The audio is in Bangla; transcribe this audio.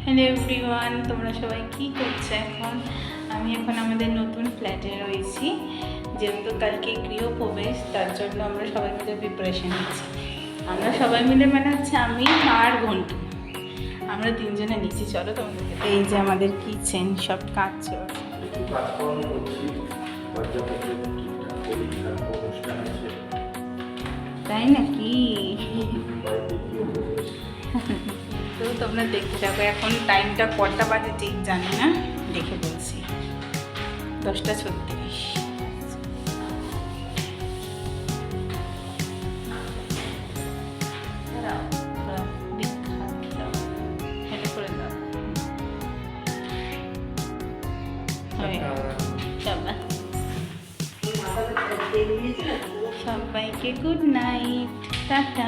হ্যালো এভরিওয়ান, তোমরা সবাই কী করছো এখন? আমি এখন আমাদের নতুন ফ্ল্যাটে রয়েছি, যেহেতু কালকে গৃহপ্রবেশ, তার জন্য আমরা সবাই মিলে প্রিপারেশন নিচ্ছি। আমরা সবাই মিলে মানে হচ্ছে আমি আর ঘন্টু, আমরা তিনজনে নিচ্ছি। চলো তোমাদেরকে, এই যে আমাদের কিচেন, সব কাজ চলছে। তাই নাকি? তো তোমরা দেখতে থাকো। এখন টাইমটা কটা বাজে ঠিক জানি না, দেখে বলছি। 10:36। সবাইকে গুড নাইট, টাটা।